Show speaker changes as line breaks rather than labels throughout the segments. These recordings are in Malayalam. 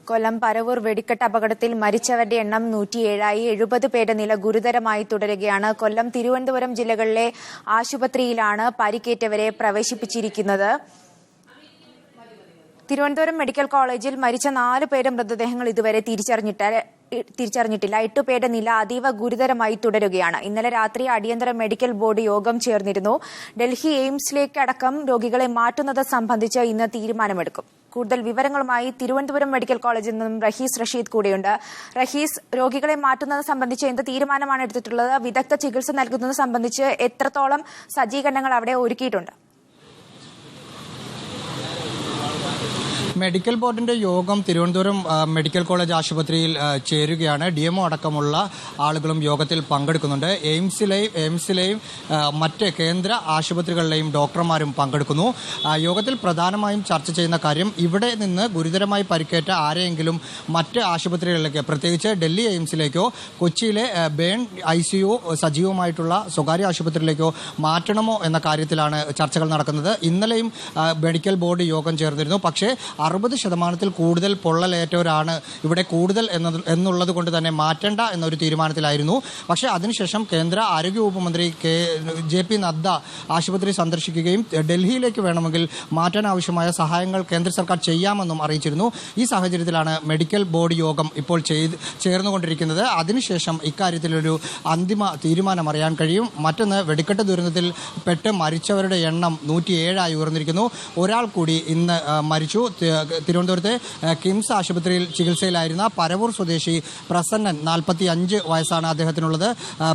കൊല്ലം പരവൂർ വെടിക്കെട്ട് അപകടത്തിൽ മരിച്ചവരുടെ എണ്ണം 107ആയി. 70 പേരുടെ നില ഗുരുതരമായി തുടരുകയാണ്. കൊല്ലം, തിരുവനന്തപുരം ജില്ലകളിലെ ആശുപത്രിയിലാണ് പരിക്കേറ്റവരെ പ്രവേശിപ്പിച്ചിരിക്കുന്നത്. തിരുവനന്തപുരം മെഡിക്കൽ കോളേജിൽ മരിച്ച 4 പേരുടെ മൃതദേഹങ്ങൾ ഇതുവരെ തിരിച്ചറിഞ്ഞിട്ടില്ല. 8 പേരുടെ നില അതീവ ഗുരുതരമായി തുടരുകയാണ്. ഇന്നലെ രാത്രി അടിയന്തര മെഡിക്കൽ ബോർഡ് യോഗം ചേർന്നിരുന്നു. ഡൽഹി എയിംസിലേക്കടക്കം രോഗികളെ മാറ്റുന്നത് സംബന്ധിച്ച് ഇന്ന് തീരുമാനമെടുക്കും. കൂടുതൽ വിവരങ്ങളുമായി തിരുവനന്തപുരം മെഡിക്കൽ കോളേജിൽ നിന്നും റഹീസ് റഷീദ് കൂടെയുണ്ട്. റഹീസ്, രോഗികളെ മാറ്റുന്നത് സംബന്ധിച്ച് എന്ത് തീരുമാനമാണ് എടുത്തിട്ടുള്ളത്? വിദഗ്ധ ചികിത്സ നൽകുന്നത് സംബന്ധിച്ച് എത്രത്തോളം സജ്ജീകരണങ്ങൾ അവിടെ ഒരുക്കിയിട്ടുണ്ട്?
മെഡിക്കൽ ബോർഡിന്റെ യോഗം തിരുവനന്തപുരം മെഡിക്കൽ കോളേജ് ആശുപത്രിയിൽ ചേരുകയാണ്. DMO അടക്കമുള്ള ആളുകളും യോഗത്തിൽ പങ്കെടുക്കുന്നുണ്ട്. എയിംസിലെയും മറ്റ് കേന്ദ്ര ആശുപത്രികളിലെയും ഡോക്ടർമാരും പങ്കെടുക്കുന്നു. യോഗത്തിൽ പ്രധാനമായും ചർച്ച ചെയ്യുന്ന കാര്യം ഇവിടെ നിന്ന് ഗുരുതരമായി പരിക്കേറ്റ ആരെയെങ്കിലും മറ്റ് ആശുപത്രികളിലേക്ക്, പ്രത്യേകിച്ച് ഡൽഹി എയിംസിലേക്കോ കൊച്ചിയിലെ ബേൺ ICU സജീവമായിട്ടുള്ള സ്വകാര്യ ആശുപത്രിയിലേക്കോ മാറ്റണമോ എന്ന കാര്യത്തിലാണ് ചർച്ചകൾ നടക്കുന്നത്. ഇന്നലെയും മെഡിക്കൽ ബോർഡ് യോഗം ചേർന്നിരുന്നു. പക്ഷേ 60% കൂടുതൽ പൊള്ളലേറ്റവരാണ് ഇവിടെ കൂടുതൽ എന്നുള്ളത് കൊണ്ട് തന്നെ മാറ്റേണ്ട എന്നൊരു തീരുമാനത്തിലായിരുന്നു. പക്ഷേ അതിനുശേഷം കേന്ദ്ര ആരോഗ്യവകുപ്പ് മന്ത്രി JP നദ്ദ ആശുപത്രി സന്ദർശിക്കുകയും ഡൽഹിയിലേക്ക് വേണമെങ്കിൽ മാറ്റാൻ ആവശ്യമായ സഹായങ്ങൾ കേന്ദ്ര സർക്കാർ ചെയ്യാമെന്നും അറിയിച്ചിരുന്നു. ഈ സാഹചര്യത്തിലാണ് മെഡിക്കൽ ബോർഡ് യോഗം ഇപ്പോൾ ചേർന്നുകൊണ്ടിരിക്കുന്നത്. അതിനുശേഷം ഇക്കാര്യത്തിലൊരു അന്തിമ തീരുമാനം അറിയാൻ കഴിയും. മറ്റൊന്ന്, വെടിക്കെട്ട് ദുരന്തത്തിൽ പെട്ട് മരിച്ചവരുടെ എണ്ണം 107ആയി ഉയർന്നിരിക്കുന്നു. ഒരാൾ കൂടി ഇന്ന് മരിച്ചു. തിരുവനന്തപുരത്തെ കിംസ് ആശുപത്രിയിൽ ചികിത്സയിലായിരുന്ന പരവൂർ സ്വദേശി പ്രസന്നൻ, 45 വയസ്സാണ് അദ്ദേഹത്തിനുള്ളത്.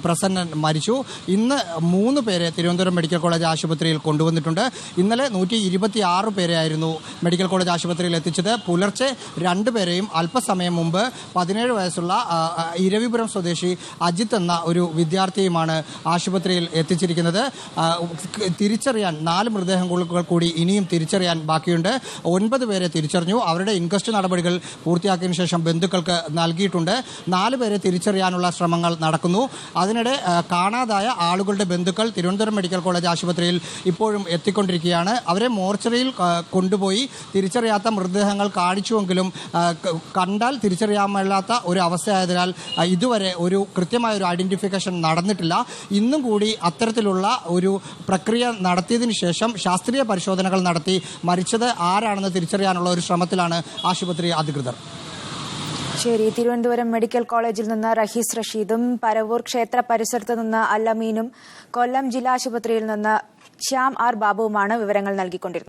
പ്രസന്നൻ മരിച്ചു. ഇന്ന് 3 പേരെ തിരുവനന്തപുരം മെഡിക്കൽ കോളേജ് ആശുപത്രിയിൽ കൊണ്ടുവന്നിട്ടുണ്ട്. ഇന്നലെ 126 പേരെയായിരുന്നു മെഡിക്കൽ കോളേജ് ആശുപത്രിയിൽ എത്തിച്ചത്. പുലർച്ചെ 2 പേരെയും അല്പസമയം മുമ്പ് 17 വയസ്സുള്ള ഇരവിപുരം സ്വദേശി അജിത്ത് എന്ന ഒരു വിദ്യാർത്ഥിയുമാണ് ആശുപത്രിയിൽ എത്തിച്ചിരിക്കുന്നത്. തിരിച്ചറിയാൻ 4 മൃതദേഹങ്ങൾ കൂടി ഇനിയും തിരിച്ചറിയാൻ ബാക്കിയുണ്ട്. 9 പേരെ തിരിച്ചറിഞ്ഞു. അവരുടെ ഇൻക്വസ്റ്റ് നടപടികൾ പൂർത്തിയാക്കിയതിനു ശേഷം ബന്ധുക്കൾക്ക് നൽകിയിട്ടുണ്ട്. 4 പേരെ തിരിച്ചറിയാനുള്ള ശ്രമങ്ങൾ നടക്കുന്നു. അതിനിടെ കാണാതായ ആളുകളുടെ ബന്ധുക്കൾ തിരുവനന്തപുരം മെഡിക്കൽ കോളേജ് ആശുപത്രിയിൽ ഇപ്പോഴും എത്തിക്കൊണ്ടിരിക്കുകയാണ്. അവരെ മോർച്ചറിയിൽ കൊണ്ടുപോയി തിരിച്ചറിയാത്ത മൃതദേഹങ്ങൾ കാണിച്ചുവെങ്കിലും കണ്ടാൽ തിരിച്ചറിയാമല്ലാത്ത ഒരു അവസ്ഥയായതിനാൽ ഇതുവരെ ഒരു കൃത്യമായ ഒരു ഐഡന്റിഫിക്കേഷൻ നടന്നിട്ടില്ല. ഇന്നും കൂടി അത്തരത്തിലുള്ള ഒരു പ്രക്രിയ നടത്തിയതിനു ശേഷം ശാസ്ത്രീയ പരിശോധനകൾ നടത്തി മരിച്ചത് ആരാണെന്ന് തിരിച്ചറിയാനുള്ള ഒരു ശ്രമത്തിലാണ് ആശുപത്രി അധികൃതർ.
ശരി, തിരുവനന്തപുരം മെഡിക്കൽ കോളേജിൽ നിന്ന് റഹീസ് റഷീദും പരവൂർ ക്ഷേത്ര പരിസരത്ത് നിന്ന് അല്ലമീനും കൊല്ലം ജില്ലാ ആശുപത്രിയിൽ നിന്ന് ശ്യാം R ബാബുവുമാണ് വിവരങ്ങൾ നൽകിക്കൊണ്ടിരുന്നത്.